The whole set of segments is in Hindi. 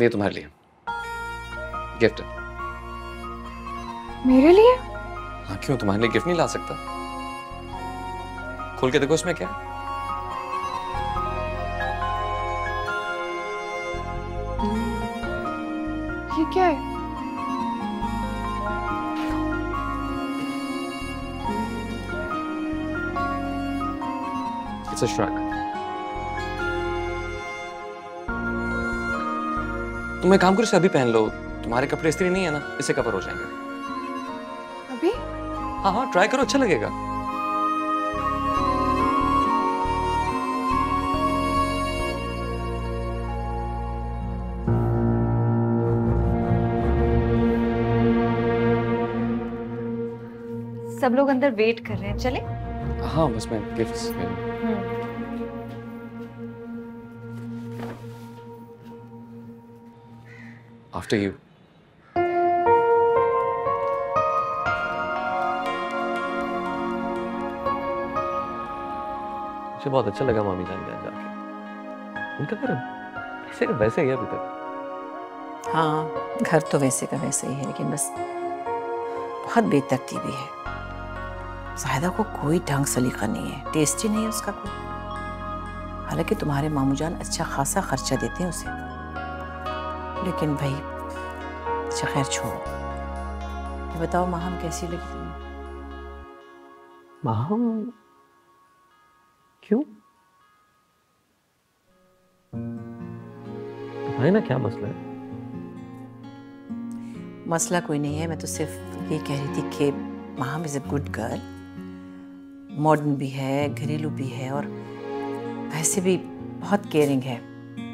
ये तुम्हारे लिए गिफ्ट है। मेरे लिए? हाँ क्यों, तुम्हारे लिए गिफ्ट नहीं ला सकता? खोल के देखो इसमें क्या है। ये क्या है? It's a shrug. तुम एक काम करो, इसे अभी पहन लो। तुम्हारे कपड़े इस्त्री नहीं है ना, इससे कवर हो जाएंगे। अभी? हाँ हाँ ट्राई करो, अच्छा लगेगा। सब लोग अंदर वेट कर रहे हैं, चले? हाँ बस मैं गिफ्ट्स आफ्टर यू। मुझे बहुत अच्छा लगा मामी जान के यहाँ जाके। उनका घर वैसे का वैसे ही है अभी तक। हाँ, घर तो वैसे का वैसे ही है, लेकिन बस बहुत बेतरतीबी है। ज़ाहिदा को कोई ढंग सलीका नहीं है, टेस्ट ही नहीं है उसका कोई। हालांकि तुम्हारे मामू जान अच्छा खासा खर्चा देते हैं उसे, लेकिन भाई अच्छा खैर छोड़ो। ये बताओ माहम कैसी लगी तुम्हें? माहम क्यों? बताए ना क्या मसला है? मसला कोई नहीं है, मैं तो सिर्फ ये कह रही थी कि Maham is a good girl, modern भी है, घरेलू भी है, और वैसे भी बहुत केयरिंग है,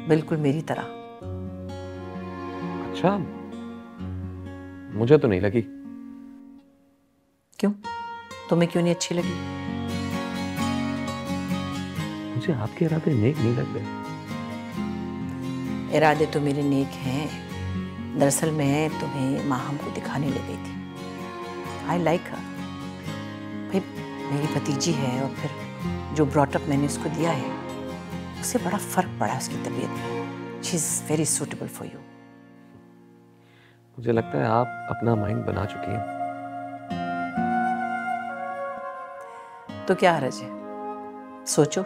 बिल्कुल मेरी तरह। अच्छा, मुझे तो नहीं लगी। क्यों? तुम्हें क्यों नहीं अच्छी लगी? मुझे आपके इरादे नेक नहीं लग रहे। इरादे तो मेरे नेक हैं। दरअसल मैं तुम्हें माहम को दिखाने ले गई थी। आई लाइक हर। भाई मेरी भतीजी है, और फिर जो ब्रॉटअप मैंने उसको दिया है उससे बड़ा फर्क पड़ा है उसकी तबीयत में। She is very suitable for you. मुझे लगता है आप अपना माइंड बना चुकी हैं। तो क्या हर्ज है, सोचो।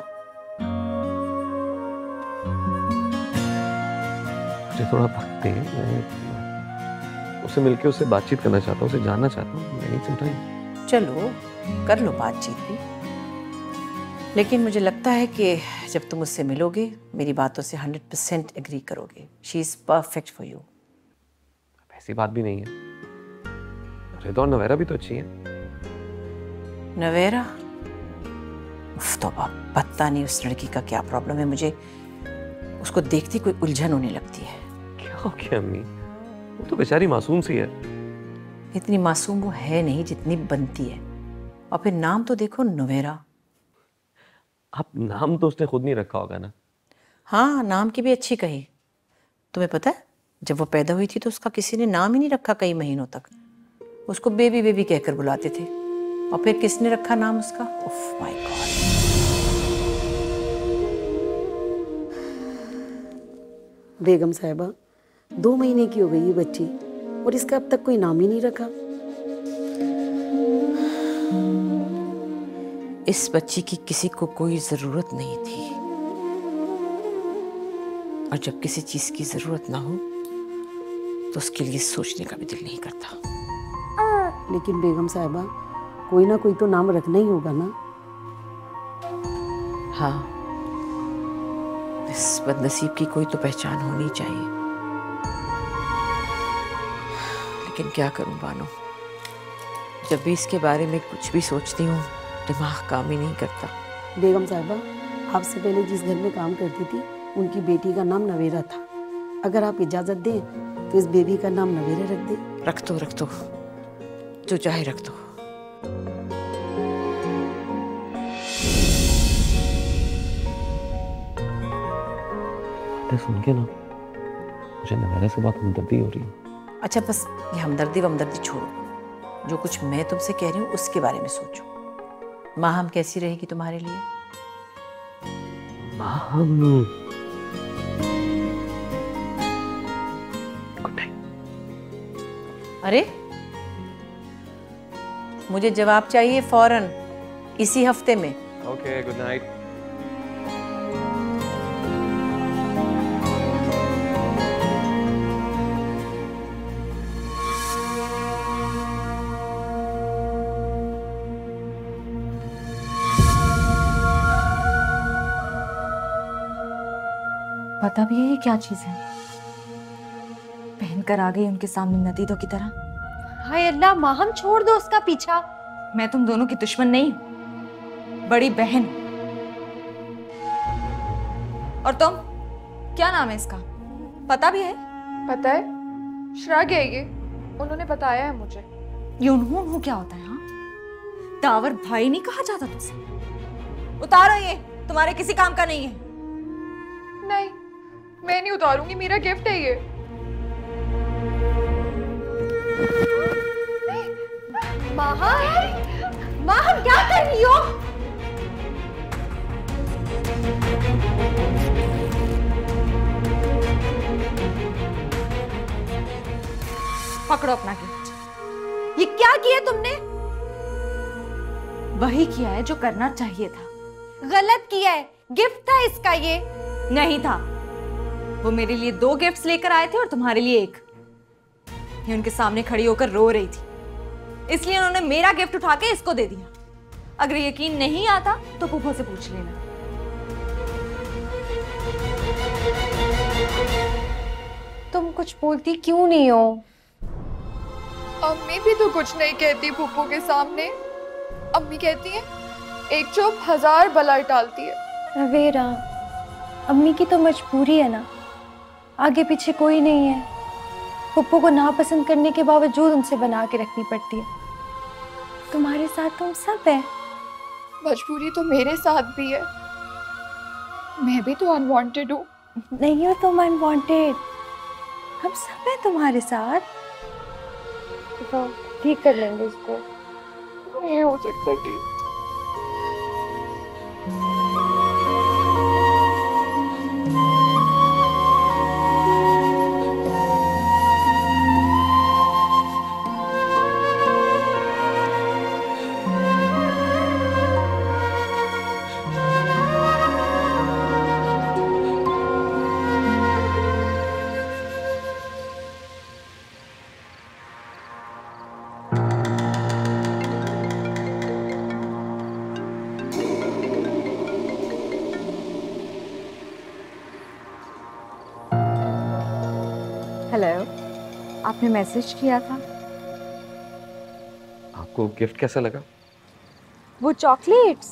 मुझे थोड़ा वक्त दें, मैं उससे मिलके उससे बातचीत करना चाहता हूँ, उसे जानना चाहता हूँ। मैं नहीं समझा। चलो कर लो बातचीत भी, लेकिन मुझे लगता है कि जब तुम उससे मिलोगे मेरी बातों से 100% एग्री करोगे। She is perfect for you. ऐसी बात भी नहीं है। रिदा और नवेरा भी तो अच्छी है। नवेरा? उफ, तौबा, पता नहीं उस लड़की का क्या प्रॉब्लम है। मुझे उसको देखती कोई उलझन होने लगती है। क्या हो गया अम्मी? वो तो बेचारी मासूम सी है। इतनी मासूम वो है नहीं जितनी बनती है। और फिर नाम तो देखो, नवेरा। आप नाम तो उसने खुद नहीं रखा होगा ना? हाँ, नाम की भी अच्छी कही। तुम्हें पता है जब वो पैदा हुई थी तो उसका किसी ने नाम ही नहीं रखा कई महीनों तक। उसको बेबी बेबी कहकर बुलाते थे। और फिर किसने रखा नाम उसका? उफ माय गॉड। बेगम साहिबा, 2 महीने की हो गई ये बच्ची और इसका अब तक कोई नाम ही नहीं रखा। इस बच्ची की किसी को कोई जरूरत नहीं थी, और जब किसी चीज की जरूरत ना हो तो उसके लिए सोचने का भी दिल नहीं करता। लेकिन बेगम साहिबा, कोई ना कोई तो नाम रखना ही होगा ना। हाँ, इस बदनसीब की कोई तो पहचान होनी चाहिए। लेकिन क्या करूं बानो, जब भी इसके बारे में कुछ भी सोचती हूँ दिमाग काम ही नहीं करता। बेगम साहिबा, आपसे पहले जिस घर में काम करती थी उनकी बेटी का नाम नवेरा था। अगर आप इजाजत दें तो इस बेबी का नाम नवेरा रख दें। रख दो, जो चाहे रख दो। सुन के ना मुझे नवेरा से बहुत हमदर्दी हो रही है। अच्छा बस ये हमदर्दी वमदर्दी छोड़ो, जो कुछ मैं तुमसे कह रही हूँ उसके बारे में सोचो। माहम कैसी रहेगी तुम्हारे लिए? माहम अरे मुझे जवाब चाहिए फौरन, इसी हफ्ते में। Okay, good night. पता भी है ये क्या चीज है? पहनकर आ गई उनके सामने नदीदों की तरह। हाय अल्लाह माँ, हम छोड़ दो उसका पीछा। मैं तुम दोनों की दुश्मन नहीं हूं, बड़ी बहन। और तुम, क्या नाम है इसका? पता भी है? पता है, श्राग है ये, उन्होंने बताया है मुझे। ये उन्होंने क्या होता है? हाँ, दावर भाई नहीं कहा जाता तुझसे? उतारो ये, तुम्हारे किसी काम का नहीं है। नहीं, मैं नहीं उतारूंगी, मेरा गिफ्ट है ये। माँ, माँ हम क्या कर रही हो? पकड़ो अपना गिफ्ट। ये क्या किया तुमने? वही किया है जो करना चाहिए था। गलत किया है, गिफ्ट था इसका ये। नहीं था, वो मेरे लिए 2 गिफ्ट्स लेकर आए थे और तुम्हारे लिए 1। ये उनके सामने खड़ी होकर रो रही थी, इसलिए उन्होंने मेरा गिफ्ट उठा के इसको दे दिया। अगर यकीन नहीं आता तो फूफो से पूछ लेना। तुम कुछ बोलती क्यों नहीं हो? अम्मी भी तो कुछ नहीं कहती फूफू के सामने। अम्मी कहती है एक चुप 1000 बला टालती है। नवेरा, अम्मी की तो मजबूरी है ना, आगे पीछे कोई नहीं है। पप्पू को नापसंद करने के बावजूद उनसे बना के रखनी पड़ती है। तुम्हारे साथ तुम सब है। मजबूरी तो मेरे साथ भी है, मैं भी तो अनवांटेड हूँ। नहीं हो तुम अनवांटेड, हम सब है तुम्हारे साथ। तो ठीक कर लेंगे इसको। नहीं हो सकता ठीक। हेलो, आपने मैसेज किया था। आपको गिफ्ट कैसा लगा? वो चॉकलेट्स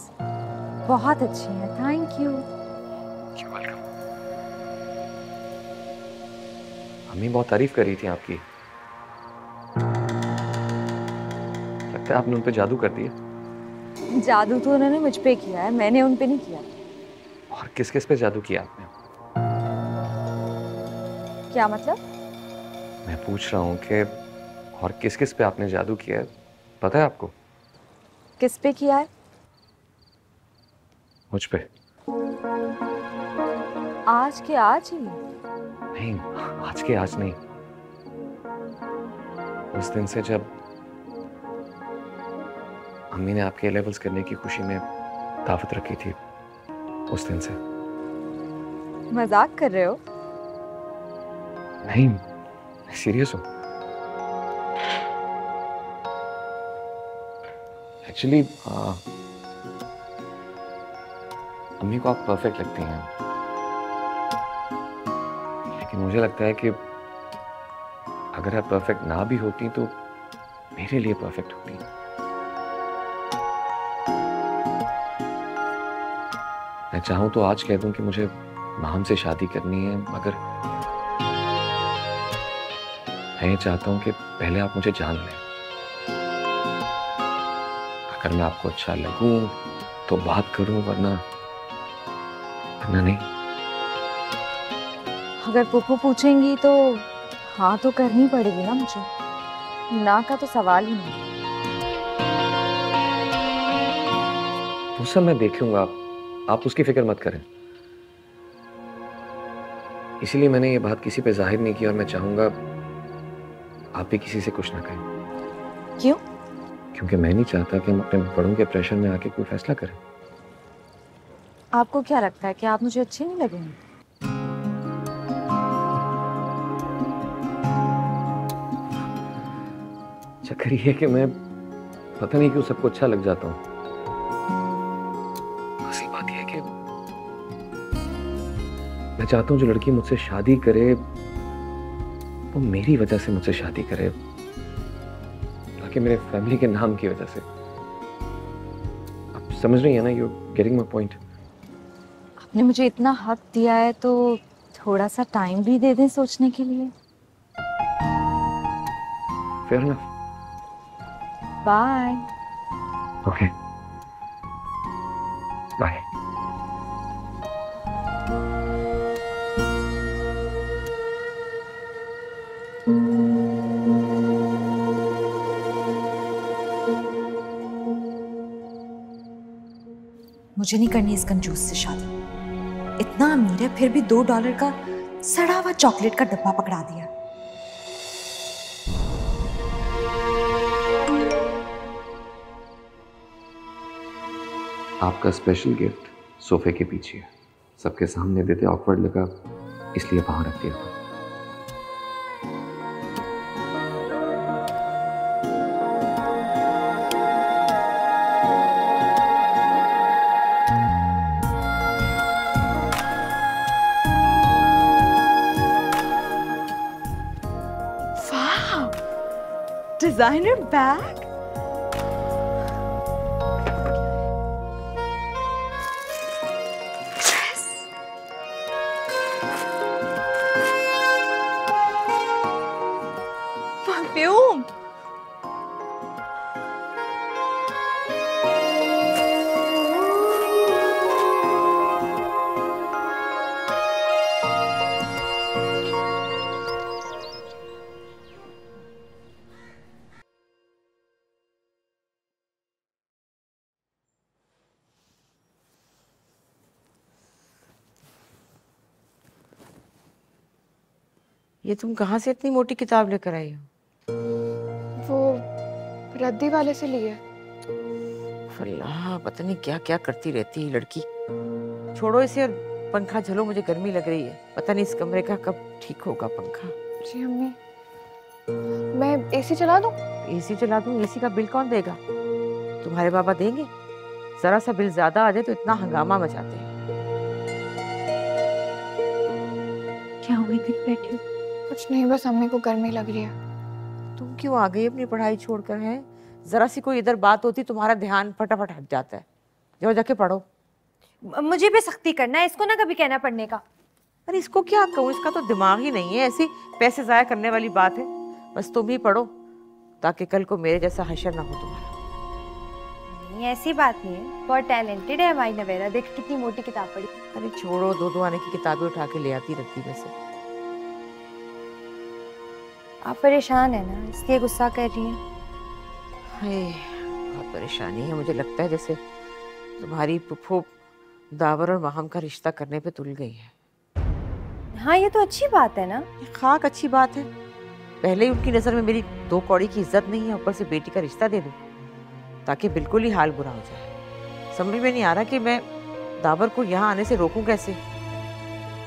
बहुत अच्छी हैं, थैंक यू। वेलकम। अम्मी बहुत तारीफ कर रही थी आपकी। लगता है आपने उन पे जादू कर दिया। जादू तो उन्होंने मुझ पे किया है, मैंने उन पे नहीं किया। और किस किस पे जादू किया आपने? क्या मतलब? मैं पूछ रहा हूँ कि और किस किस पे आपने जादू किया है, पता है आपको? किस पे किया है? मुझ पे। आज के आज ही? नहीं, आज के आज नहीं। उस दिन से जब अम्मी ने आपके लेवल्स करने की खुशी में दावत रखी थी, उस दिन से। मजाक कर रहे हो? नहीं, सीरियस हूँ। एक्चुअली अम्मी को आप परफेक्ट लगती हैं, लेकिन मुझे लगता है कि अगर आप परफेक्ट ना भी होती तो मेरे लिए परफेक्ट होती। मैं चाहूं तो आज कह दूं कि मुझे माम से शादी करनी है, मगर मैं ये चाहता हूं कि पहले आप मुझे जान लें। अगर मैं आपको अच्छा लगूं तो बात करूं, वरना नहीं। अगर पुप्पू पूछेंगी तो हाँ तो करनी पड़ेगी ना मुझे, ना का तो सवाल ही नहीं। वो सब मैं देख लूंगा, आप उसकी फिक्र मत करें। इसीलिए मैंने ये बात किसी पे जाहिर नहीं की, और मैं चाहूंगा आप भी किसी से कुछ ना कहें। क्यों? क्योंकि मैं नहीं चाहता कि हम अपने बड़ों के प्रेशर में आके कोई फैसला करें। आपको क्या लगता है कि आप मुझे अच्छे नहीं लगेंगे? चक्कर ये है कि मैं पता नहीं क्यों सबको अच्छा लग जाता हूँ। असली बात यह है कि मैं चाहता हूँ जो लड़की मुझसे शादी करे वो मेरी वजह से मुझसे शादी करे, ताकि मेरे फैमिली के नाम की वजह से। आप समझ रही हैं ना? You getting my point? आपने मुझे इतना हक दिया है तो थोड़ा सा टाइम भी दे दें सोचने के लिए। Fair enough. Bye. Okay, bye. मुझे नहीं करनी इस कंजूस से शादी। इतना अमीर है फिर भी $2 का सड़ा हुआ चॉकलेट का डब्बा पकड़ा दिया। आपका स्पेशल गिफ्ट सोफे के पीछे है। सबके सामने देते ऑकवर्ड लगा, इसलिए वहां रख दिया था। Designer bag. परफ्यूम। ये तुम कहाँ से इतनी मोटी किताब लेकर आई हो? वो रद्दी वाले से लिए। अल्लाह, पता नहीं क्या क्या करती रहती है लड़की। छोड़ो इसे और पंखा झलो, मुझे गर्मी लग रही है। पता नहीं इस कमरे का कब ठीक होगा पंखा। जी अम्मी, मैं एसी चला दूं? एसी चला दूं? एसी का बिल कौन देगा? तुम्हारे बाबा देंगे? जरा सा बिल ज्यादा आ जाए तो इतना हंगामा मचाते हैं। क्या हुई? दिख बैठी हो? कुछ नहीं, बस अम्मी को गर्मी लग रही है। तुम क्यों आ गई अपनी पढ़ाई छोड़कर? है जरा सी कोई इधर बात होती तुम्हारा ध्यान फटाफट हट जाता है। जाओ जाके पढ़ो। मुझे भी सख्ती करना है, इसको ना कभी कहना पढ़ने का। अरे इसको क्या कहूँ, इसका तो दिमाग ही नहीं है। ऐसी पैसे जाया करने वाली बात है। बस तुम ही पढ़ो ताकि कल को मेरे जैसा हशर ना हो तुम्हारा। नहीं, ऐसी बात नहीं है, बहुत टैलेंटेड है हमारी नवेरा। देख कितनी मोटी किताब पढ़ी। अरे छोड़ो, दो आने की किताबें उठा के ले आती रहती में से। आप परेशान है ना, इसलिए गुस्सा कर रही हैं। हाय, बहुत परेशानी है। मुझे लगता है जैसे तुम्हारी फुफ्फो दावर और माहम का रिश्ता करने पे तुल गई है। हाँ, ये तो अच्छी बात है ना। ये खाक अच्छी बात है। पहले ही उनकी नजर में मेरी 2 कौड़ी की इज्जत नहीं है, ऊपर से बेटी का रिश्ता दे दूं ताकि बिल्कुल ही हाल बुरा हो जाए। समझ में नहीं आ रहा कि मैं दावर को यहाँ आने से रोकूं कैसे।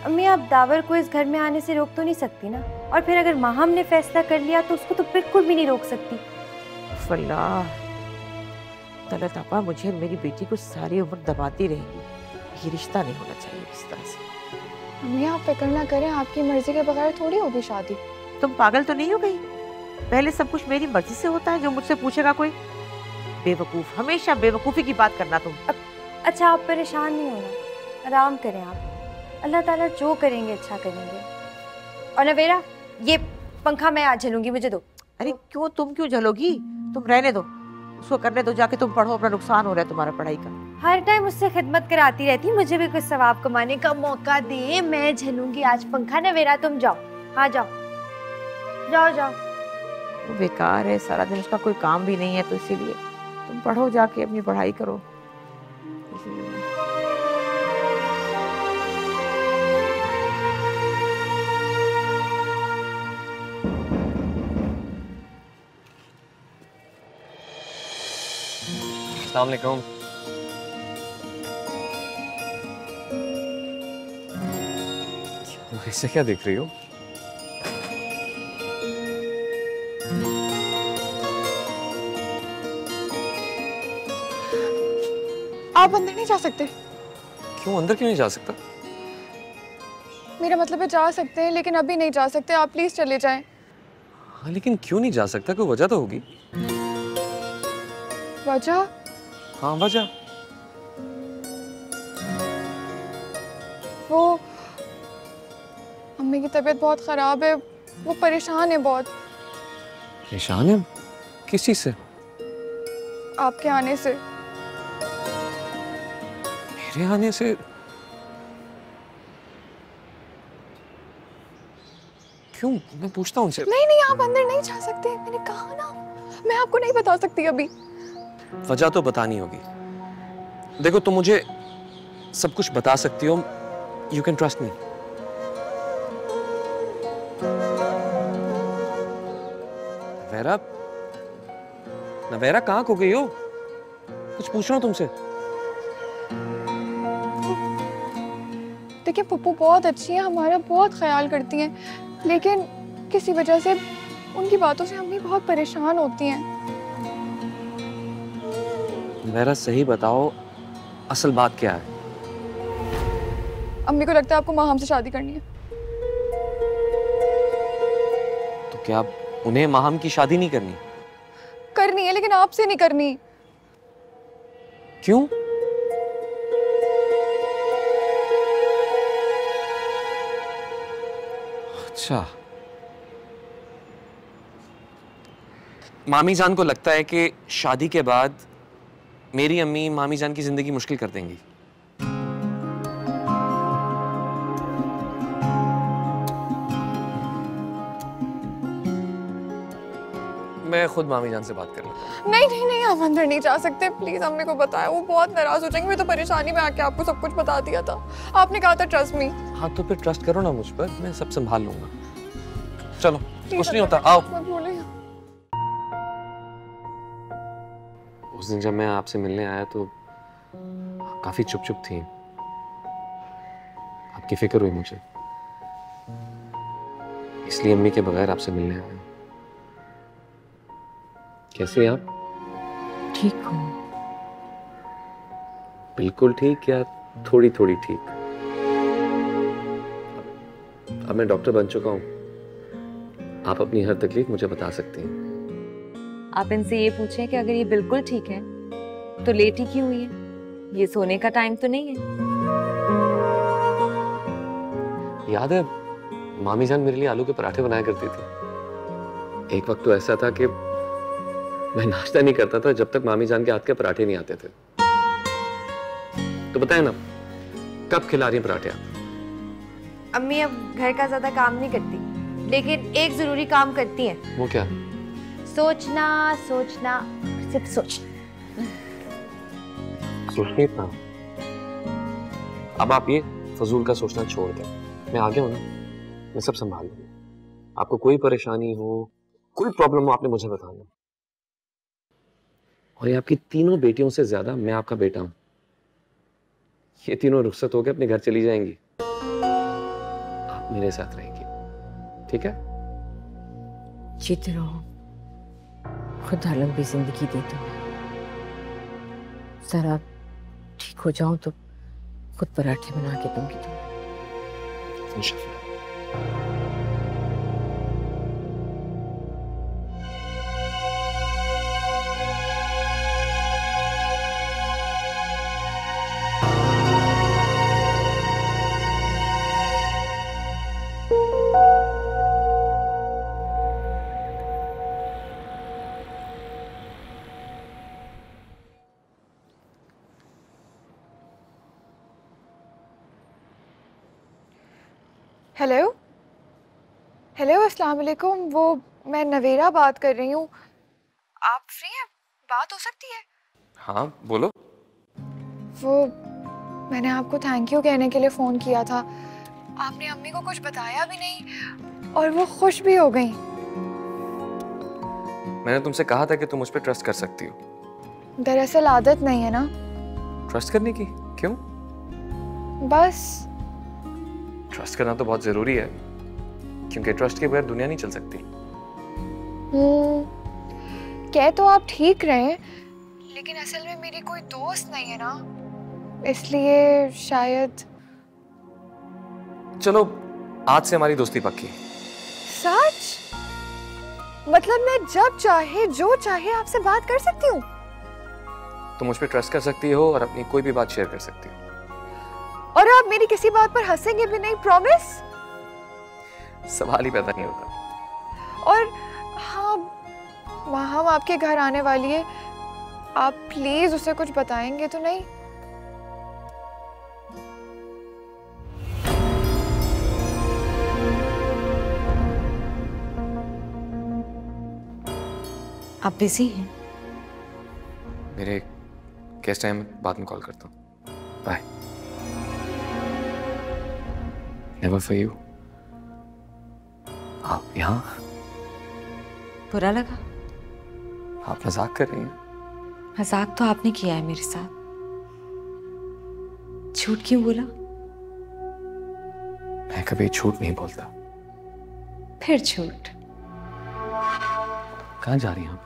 अम्मी, आप दावर को इस घर में आने से रोक तो नहीं सकती ना। और फिर अगर माहम ने फैसला कर लिया तो उसको तो बिल्कुल भी नहीं रोक सकती। अल्लाह, तलत आपा मुझे मेरी बेटी को सारी उम्र दबाती रहेगी। ये रिश्ता नहीं होना चाहिए इस तरह से। अम्मी आप फिक्र ना करें, आपकी मर्जी के बगैर थोड़ी होगी शादी। तुम पागल तो नहीं हो गई? पहले सब कुछ मेरी मर्जी से होता है जो मुझसे पूछेगा कोई। बेवकूफ, हमेशा बेवकूफी की बात करना तुम। अच्छा, आप परेशान नहीं होना, आराम करें आप। अल्लाह ताला जो करेंगे अच्छा करेंगे। और नवेरा, ये पंखा मैं आज झलूंगी, मुझे दो। अरे क्यों, तुम क्यों जलोगी? तुम रहने दो, उसको करने दो। जाके तुम पढ़ो, अपना नुकसान हो रहा है तुम्हारा पढ़ाई का। हर टाइम उससे खिदमत कराती रहती, मुझे भी कुछ सवाब कमाने का मौका दे। मैं झलूंगी आज पंखा। नवेरा तुम जाओ। हाँ जाओ जाओ जाओ। वो बेकार है, सारा दिन उसका कोई काम भी नहीं है, तो इसीलिए तुम पढ़ो, जाके अपनी पढ़ाई करो। अस्सलाम वालेकुम। ऐसे क्या देख रही हो? आप अंदर नहीं जा सकते। क्यों अंदर क्यों नहीं जा सकता? मेरा मतलब है जा सकते हैं, लेकिन अभी नहीं जा सकते। आप प्लीज चले जाएं। हाँ लेकिन क्यों नहीं जा सकता? कोई वजह तो होगी। वजह? हाँ वजह। वो मम्मी की तबीयत बहुत खराब है, वो परेशान है बहुत। परेशान है? किस चीज से? आपके आने से। मेरे आने से? क्यों? मैं पूछता हूँ उनसे। नहीं नहीं, आप अंदर नहीं जा सकते, मैंने कहा ना। मैं आपको नहीं बता सकती अभी। वजह तो बतानी होगी। देखो तुम मुझे सब कुछ बता सकती हो, you can trust me. Navera, Navera कहाँ खो गई हो? कुछ पूछ रहा हूँ तुमसे। देखिए पप्पू बहुत अच्छी है, हमारा बहुत ख्याल करती हैं, लेकिन किसी वजह से उनकी बातों से अम्मी बहुत परेशान होती हैं। नवेरा सही बताओ, असल बात क्या है? अम्मी को लगता है आपको माँ हमसे शादी करनी है। तो क्या उन्हें माहम की शादी नहीं करनी? करनी है, लेकिन आपसे नहीं करनी। क्यों? अच्छा, मामी जान को लगता है कि शादी के बाद मेरी अम्मी मामी जान की जिंदगी मुश्किल कर देंगी। मैं खुद मामी जान से बात कर लेता हूँ। नहीं नहीं नहीं, आप अंदर नहीं जा सकते, प्लीज अम्मी को बताएं, वो बहुत नाराज हो जाएंगी। मैं तो परेशानी में आके आपको सब कुछ बता दिया था, आपने कहा था ट्रस्ट मी। हाँ तो फिर ट्रस्ट करो ना मुझ पर, मैं सब संभाल लूंगा। चलो कुछ नहीं होता, आओ। मत बोले। उस दिन जब मैं आपसे मिलने आया तो काफी चुप चुप थी। आपकी फिक्र हुई मुझे, इसलिए अम्मी के बगैर आपसे मिलने आया। कैसे हैं आप? ठीक हूँ। बिल्कुल ठीक या थोड़ी थोड़ी ठीक? अब मैं डॉक्टर बन चुका हूँ, आप अपनी हर तकलीफ मुझे बता सकती हैं। आप इनसे ये पूछें कि अगर ये बिल्कुल ठीक है तो लेट ही क्यों हुई है? ये सोने का टाइम तो नहीं है। याद है मामी जान मेरे लिए आलू के पराठे बनाया करती थी। एक वक्त तो ऐसा था कि मैं नाश्ता नहीं करता था जब तक मामी जान के हाथ के पराठे नहीं आते थे। तो बताए ना, कब खिला रही हैं पराठे आप? अम्मी अब घर का ज्यादा काम नहीं करती, लेकिन एक जरूरी काम करती हैं। वो क्या? सोचना सोचना, सिर्फ सोचना। सोचने था। अब आप ये फजूल का सोचना छोड़ दें। मैं आ गया हूं ना, मैं सब संभाल लूंगा। आपको कोई परेशानी हो, कोई प्रॉब्लम हो, आपने मुझे बताना। और ये आपकी तीनों बेटियों से ज्यादा मैं आपका बेटा हूं। ये तीनों रुखसत होकर अपने घर चली जाएंगी, आप मेरे साथ रहेंगी, ठीक है? जीते रहो, खुदा लंबी जिंदगी दे तुम्हें। जरा ठीक हो जाऊं तो खुद पराठे बना के दूंगी तुम्हें। इंशाल्लाह। हेलो हेलो, अस्सलाम वालेकुम। वो मैं नवेरा बात कर रही हूँ। आप फ्री हैं? बात हो सकती है? हाँ बोलो। वो मैंने आपको थैंक यू कहने के लिए फ़ोन किया था। आपने अम्मी को कुछ बताया भी नहीं और वो खुश भी हो गई। मैंने तुमसे कहा था कि तुम मुझ पर ट्रस्ट कर सकती हो। दरअसल आदत नहीं है ना। ट्रस्ट करने की? क्यों? बस। ट्रस्ट करना तो बहुत जरूरी है, क्योंकि ट्रस्ट के बगैर दुनिया नहीं चल सकती। कह तो आप ठीक रहे, लेकिन असल में मेरी कोई दोस्त नहीं है ना, इसलिए शायद। चलो आज से हमारी दोस्ती पक्की। सच? मतलब मैं जब चाहे जो चाहे आपसे बात कर सकती हूँ? तुम मुझ पे ट्रस्ट कर सकती हो और अपनी कोई भी बात शेयर कर सकती हो। और आप मेरी किसी बात पर हंसेंगे भी नहीं, प्रॉमिस? सवाल ही पैदा नहीं होता। और हाँ, हम आपके घर आने वाली है, आप प्लीज उसे कुछ बताएंगे तो नहीं? आप बिजी हैं? मेरे गेस्ट टाइम बाद में कॉल करता हूँ। बाय। Never for you. आप यहाँ? बुरा लगा? आप मजाक कर रही हैं? मजाक तो आपने किया है मेरे साथ। झूठ क्यों बोला? मैं कभी झूठ नहीं बोलता। फिर झूठ। कहाँ जा रही हैं आप?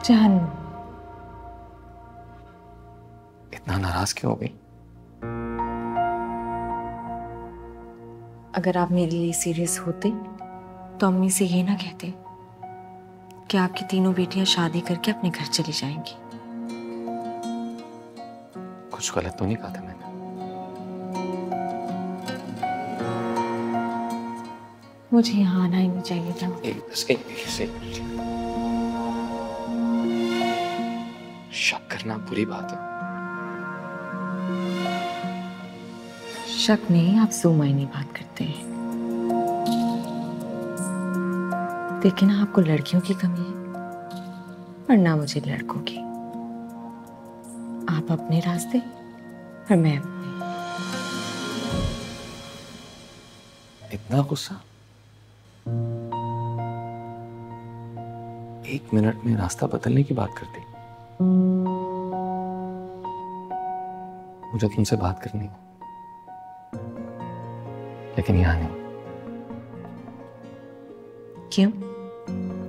जहन्नुम। इतना नाराज क्यों हो गई? अगर आप मेरे लिए सीरियस होते तो अम्मी से ये ना कहते कि आपकी तीनों बेटियां शादी करके अपने घर चली जाएंगी। कुछ गलत तो नहीं कहा था मैंने? मुझे यहाँ आना ही नहीं चाहिए था। शक करना बुरी बात है। शक नहीं, आप सो मायने बात करते हैं। लेकिन आपको लड़कियों की कमी है और ना मुझे लड़कों की। आप अपने रास्ते और मैं अपने। इतना गुस्सा? 1 मिनट में रास्ता बदलने की बात करती। मुझे तुमसे बात करनी है, लेकिन यहाँ नहीं। क्यों?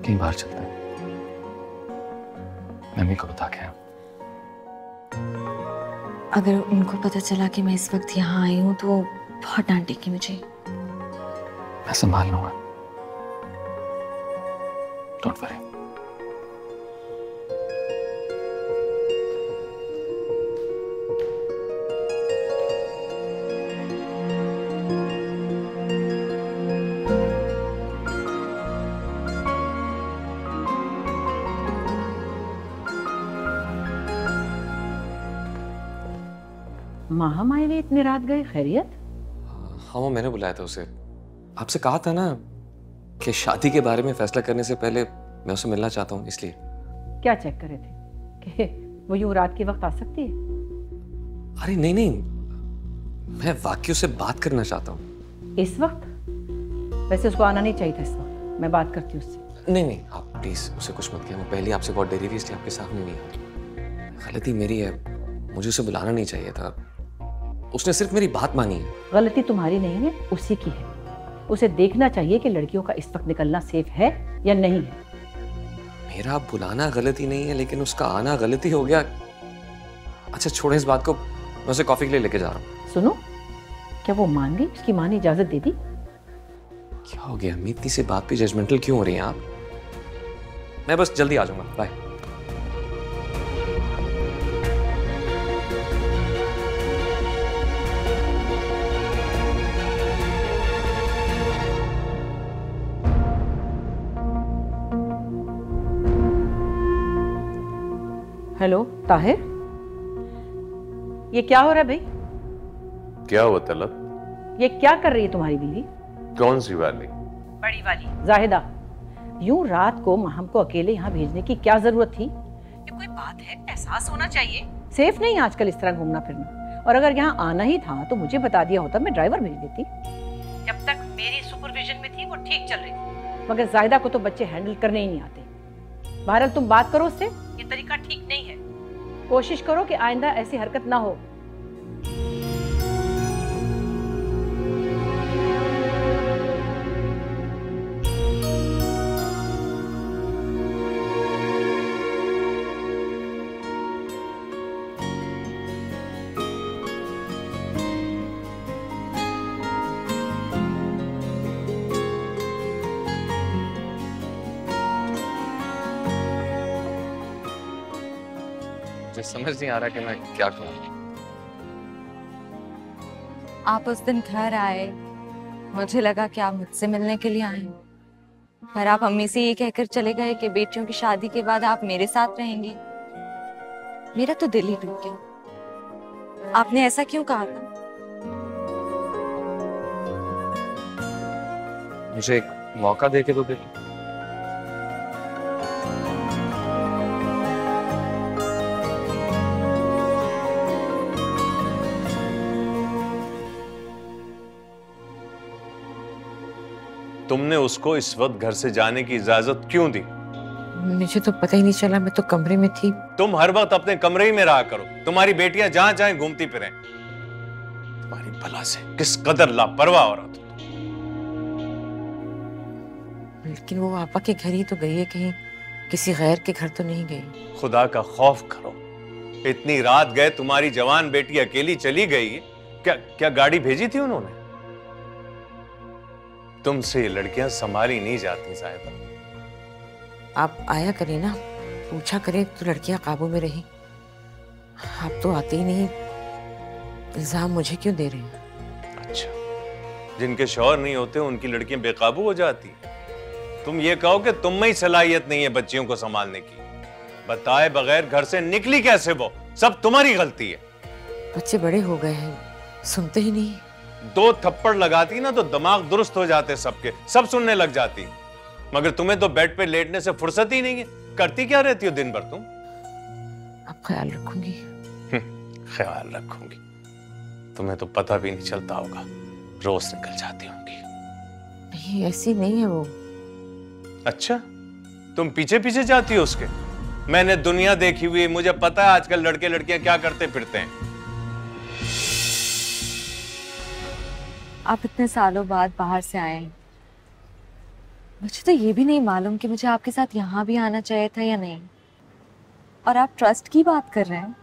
कहीं बाहर चलते हैं। मम्मी को बता के आया। अगर उनको पता चला कि मैं इस वक्त यहाँ आई हूँ तो बहुत डांटेगी मुझे। मैं संभाल लूंगा। Don't worry. महामाई ने इतनी रात गए, खैरियत? हाँ, वो मैंने बुलाया था उसे। आपसे कहा था ना कि शादी के बारे में फैसला करने से पहले मैं उसे मिलना चाहता हूँ, इसलिए। क्या चेक करे थे कि वो यूं रात के वक्त आ सकती है? अरे नहीं नहीं, मैं वाकई उससे बात करना चाहता हूँ। इस वक्त? वैसे उसको आना नहीं चाहिए था इस वक्त। मैं बात करती हूँ उससे। नहीं नहीं, आप प्लीज उसे कुछ मत कहना। पहले आपसे बहुत देरी हुई, इसलिए आपके सामने नहीं आई। गलती मेरी है, मुझे उसे बुलाना नहीं चाहिए था। उसने सिर्फ मेरी बात मानी है। गलती तुम्हारी नहीं है, उसी की है। उसे देखना चाहिए कि लड़कियों का इस वक्त निकलना सेफ है या नहीं है। मेरा बुलाना गलती नहीं है, लेकिन उसका आना गलती हो गया। अच्छा छोड़े इस बात को, मैं उसे कॉफी के लिए लेके जा रहा हूँ। सुनो, क्या वो मान गई? उसकी माँ ने इजाजत दे दी? क्या हो गया अम्मी, इतनी सी बात पे जजमेंटल क्यों हो रही हैं आप? मैं बस जल्दी आ जाऊंगा। बाय। हेलो ताहिर, ये क्या हो रहा है भाई? क्या हुआ तलब? ये क्या कर रही है तुम्हारी बीवी? कौन सी वाली? बड़ी वाली जाहिदा। यूं रात को हमको अकेले यहाँ भेजने की क्या जरूरत थी? ये कोई बात है? एहसास होना चाहिए। सेफ नहीं आजकल इस तरह घूमना फिरना। और अगर यहाँ आना ही था तो मुझे बता दिया होता, मैं ड्राइवर भेज देती। जब तक मेरी सुपरविजन में थी वो ठीक चल रही थी, मगर जाहिदा को तो बच्चे हैंडल करने ही नहीं आते। बहरहाल तुम बात करो उससे, ये तरीका ठीक नहीं है। कोशिश करो कि आइंदा ऐसी हरकत ना हो। मुझे समझ नहीं आ रहा कि मैं क्या करूं। आप उस दिन घर आए, मुझे लगा कि आप मुझसे मिलने के लिए आए हैं, पर आप अम्मी से ये कहकर चले गए कि बेटियों की शादी के बाद आप मेरे साथ रहेंगे। मेरा तो दिल ही टूट गया। आपने ऐसा क्यों कहा था? मुझे एक मौका दे के तो देखो। तुमने उसको इस वक्त घर से जाने की इजाजत क्यों दी? मुझे तो पता ही नहीं चला, मैं तो कमरे में थी। तुम हर वक्त अपने कमरे ही में रहा करो, तुम्हारी बेटियां जहां चाहे घूमती फिरें। तुम्हारी भला से किस कदर लापरवाह औरत। लेकिन वो आपा के घर ही तो गई है, कहीं किसी गैर के घर तो नहीं गई। खुदा का खौफ करो, इतनी रात गए तुम्हारी जवान बेटी अकेली चली गई। क्या गाड़ी भेजी थी उन्होंने? तुमसे ये लड़कियां संभाली नहीं जाती साहिबा। आप आया करें ना, पूछा करें तो लड़कियां काबू में रही। आप तो आते ही नहीं, इल्जाम मुझे क्यों दे रहे हैं? अच्छा, जिनके शौहर नहीं होते उनकी लड़कियां बेकाबू हो जाती। तुम ये कहो कि तुम में ही सलाहियत नहीं है बच्चियों को संभालने की। बताए बगैर घर से निकली कैसे वो? सब तुम्हारी गलती है। बच्चे बड़े हो गए हैं, सुनते ही नहीं। 2 थप्पड़ लगाती ना तो दिमाग दुरुस्त हो जाते सबके, सब सुनने लग जाती। मगर तुम्हें तो बेड पे लेटने से फुर्सत ही नहीं है। करती क्या रहती हो दिन भर तुम? अब ख्याल रखूंगी। ख्याल रखूंगी? तुम्हें तो पता भी नहीं चलता होगा, रोज निकल जाती होंगी। नहीं, ऐसी नहीं है वो। अच्छा, तुम पीछे पीछे जाती हो उसके? मैंने दुनिया देखी हुई, मुझे पता है आजकल लड़के लड़कियां क्या करते फिरते हैं। आप इतने सालों बाद बाहर से आए हैं, मुझे तो ये भी नहीं मालूम कि मुझे आपके साथ यहाँ भी आना चाहिए था या नहीं। और आप ट्रस्ट की बात कर रहे हैं।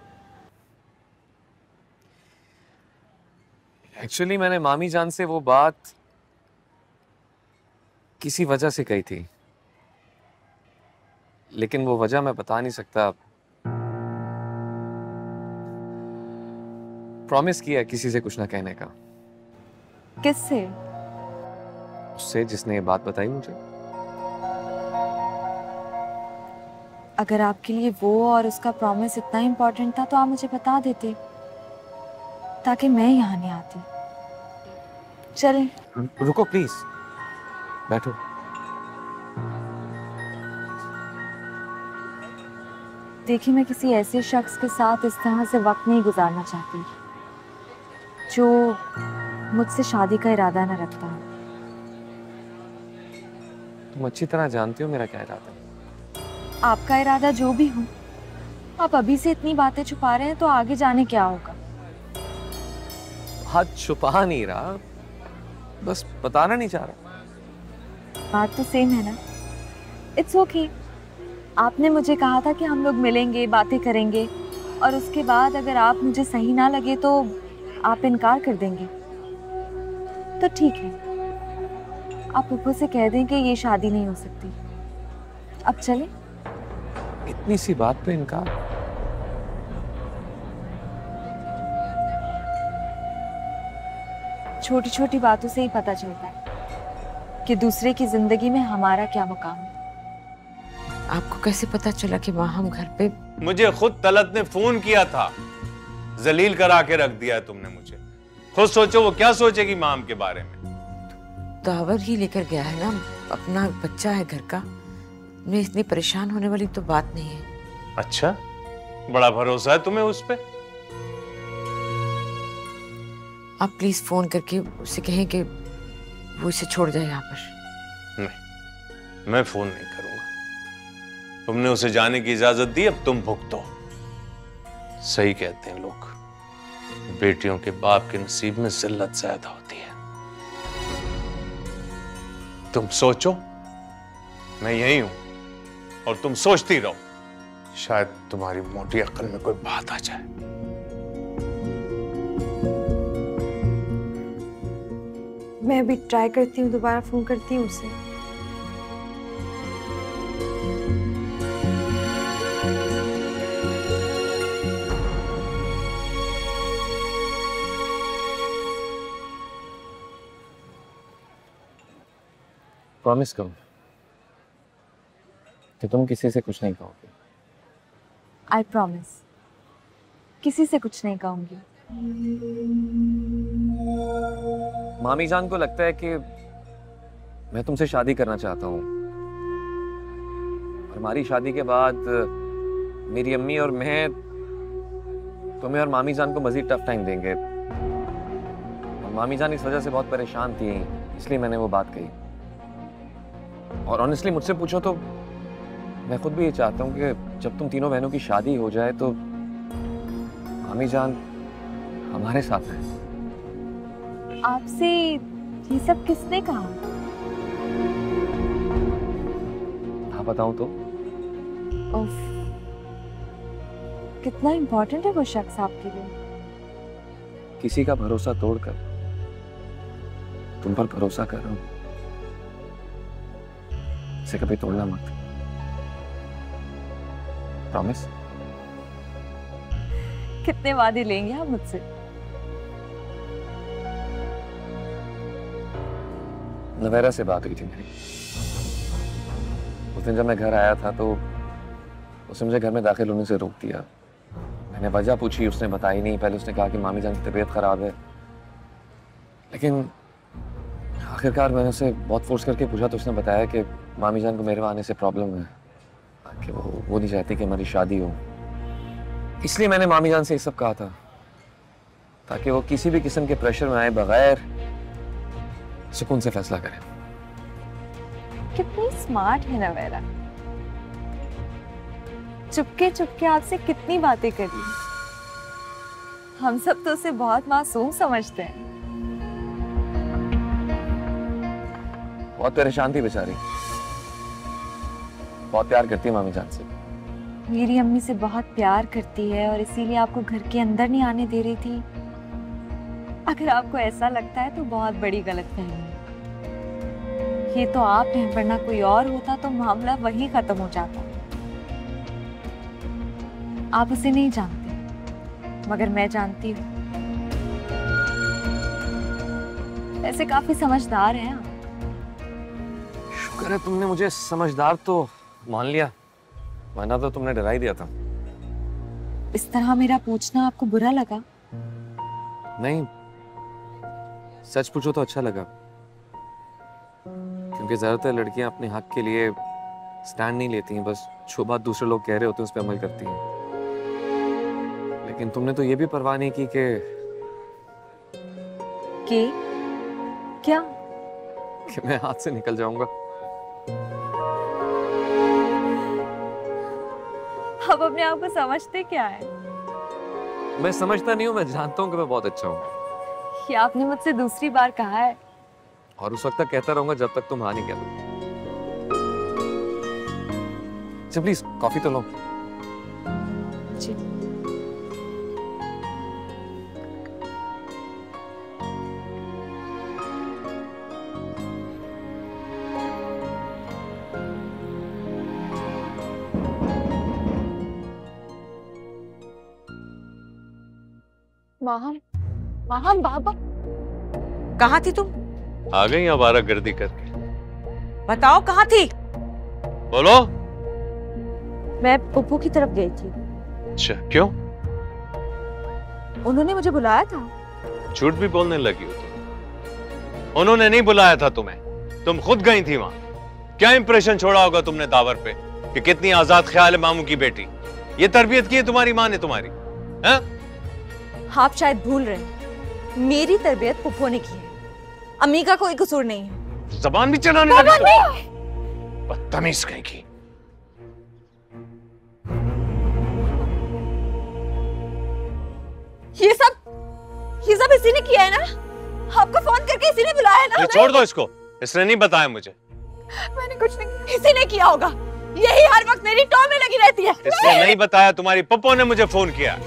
एक्चुअली मैंने मामी जान से वो बात किसी वजह से कही थी, लेकिन वो वजह मैं बता नहीं सकता। प्रॉमिस किया किसी से कुछ ना कहने का। किससे? उससे जिसने ये बात बताई मुझे। अगर आपके लिए वो और उसका प्रॉमिस इतना इम्पोर्टेंट था तो आप मुझे बता देते, ताकि मैं यहाँ नहीं आती। चलें। रुको प्लीज, बैठो। देखिए, मैं किसी ऐसे शख्स के साथ इस तरह से वक्त नहीं गुजारना चाहती जो मुझसे शादी का इरादा न रखता। तुम अच्छी तरह जानती हो मेरा क्या इरादा है। आपका इरादा जो भी हो, आप अभी से इतनी बातें छुपा रहे हैं तो आगे जाने क्या होगा? हाथ छुपा नहीं रहा, बस बताना नहीं चाह रहा। बात तो सेम है ना। It's okay. आपने मुझे कहा था कि हम लोग मिलेंगे, बातें करेंगे, और उसके बाद अगर आप मुझे सही ना लगे तो आप इनकार कर देंगे। तो ठीक है, आप पप्पू से कह दें कि ये शादी नहीं हो सकती। अब चलें। इतनी सी बात पे इनकार? छोटी छोटी बातों से ही पता चलता है कि दूसरे की जिंदगी में हमारा क्या मुकाम है। आपको कैसे पता चला कि वहां हम घर पे? मुझे खुद तलत ने फोन किया था। जलील करा के रख दिया है तुमने मुझे। खुद सोचो वो क्या सोचेगी माम के बारे में। दावर ही लेकर गया है ना, अपना बच्चा है घर का। मैं इतनी परेशान होने वाली तो बात नहीं है। अच्छा, बड़ा भरोसा है तुम्हें उस पे। आप प्लीज फोन करके उसे कहें कि वो इसे छोड़ जाए यहाँ पर। नहीं, मैं फोन नहीं करूंगा। तुमने उसे जाने की इजाजत दी, अब तुम भुगतो। सही कहते हैं लोग, बेटियों के बाप के नसीब में जिल्लत ज्यादा होती है। तुम सोचो, मैं यही हूं और तुम सोचती रहो, शायद तुम्हारी मोटी अक्ल में कोई बात आ जाए। मैं अभी ट्राई करती हूँ, दोबारा फोन करती हूँ उसे। प्रॉमिस करो कि तुम किसी से कुछ नहीं कहोगे। आई प्रॉमिस, किसी से कुछ नहीं कहूंगी। मामी जान को लगता है कि मैं तुमसे शादी करना चाहता हूँ, और हमारी शादी के बाद मेरी अम्मी और मैं तुम्हें और मामी जान को मजीद टफ टाइम देंगे। और मामी जान इस वजह से बहुत परेशान थी, इसलिए मैंने वो बात कही। और ऑनेस्टली मुझसे पूछो तो मैं खुद भी ये चाहता हूँ कि जब तुम तीनों बहनों की शादी हो जाए तो मामी जान हमारे साथ है। आपसे ये सब किसने कहा? हाँ बताऊं तो? उफ, कितना इम्पोर्टेंट है वो शख्स आपके लिए। किसी का भरोसा तोड़कर तुम पर भरोसा कर रहा हूं, इसे कभी तोड़ना मत। प्रॉमिस? कितने वादे लेंगे आप मुझसे? नवेरा से बात हुई थी मेरी। उस दिन जब मैं घर आया था तो उसने मुझे घर में दाखिल होने से रोक दिया। मैंने वजह पूछी, उसने बताई नहीं। पहले उसने कहा कि मामी जान की तबीयत खराब है, लेकिन आखिरकार मैंने उसे बहुत फोर्स करके पूछा तो उसने बताया कि मामी जान को मेरे वहाँ आने से प्रॉब्लम है, कि वो नहीं चाहती कि हमारी शादी हो। इसलिए मैंने मामी जान से ये सब कहा था, ताकि वो किसी भी किस्म के प्रेशर में आए बगैर सुकून से फैसला करें। कितनी स्मार्ट है नवेरा, चुपके चुपके आपसे कितनी बातें करी। हम सब तो उसे बहुत मासूम समझते हैं। बहुत परेशान थी बेचारी, बहुत प्यार करती है मामी जान से। मेरी अम्मी से बहुत प्यार करती है और इसीलिए आपको घर के अंदर नहीं आने दे रही थी। अगर आपको ऐसा लगता है तो बहुत बड़ी गलतफहमी है। ये तो आप हैं, वरना कोई और होता तो मामला वहीं खत्म हो जाता। आप उसे नहीं जानते, मगर मैं जानती हूँ। ऐसे काफी समझदार हैं आप। शुक्र है तुमने मुझे समझदार तो मान लिया, वरना तो तुमने डरा ही दिया था। इस तरह मेरा पूछना आपको बुरा लगा? नहीं, सच पूछो तो अच्छा लगा, क्योंकि ज्यादातर लड़कियां अपने हक के लिए स्टैंड नहीं लेती हैं, बस जो बात दूसरे लोग कह रहे होते हैं उस पर अमल करती हैं। लेकिन तुमने तो ये भी परवाह नहीं की कि क्या? कि मैं हाथ से निकल जाऊंगा। आप अपने आप को समझते क्या है? मैं समझता नहीं हूँ, मैं जानता हूँ कि मैं बहुत अच्छा हूँ। ये आपने मुझसे दूसरी बार कहा है। और उस वक्त तक कहता रहूंगा जब तक तुम हाँ नहीं कहते। अच्छा प्लीज कॉफी तो लो। जी। माहम बाबा, कहाँ थी तुम? आ गई आवारागर्दी करके। बताओ कहाँ थी? बोलो। मैं पुप्पू की तरफ गई थी। अच्छा, क्यों? उन्होंने मुझे बुलाया था। झूठ भी बोलने लगी हो तुम। उन्होंने नहीं बुलाया था तुम्हें, तुम खुद गई थी वहां। क्या इंप्रेशन छोड़ा होगा तुमने दावर पे कि कितनी आजाद ख्याल है मामू की बेटी। ये तरबियत की है तुम्हारी माँ ने तुम्हारी, हैं? आप शायद भूल रहे हैं, मेरी तरबियत पुप्पो ने की है, अम्मी का कोई कसूर नहीं है। जबान भी चलाने लगी। बदतमीज कहीं की। ये सब इसी ने किया है ना? आपको फोन करके इसी ने बुलाया है ना? ये छोड़ दो इसको, इसने नहीं बताया मुझे। मैंने कुछ नहीं, इसी ने किया होगा। यही हर वक्त मेरी टॉ में लगी रहती है। इसने नहीं बताया, तुम्हारी पप्पो ने मुझे फोन किया।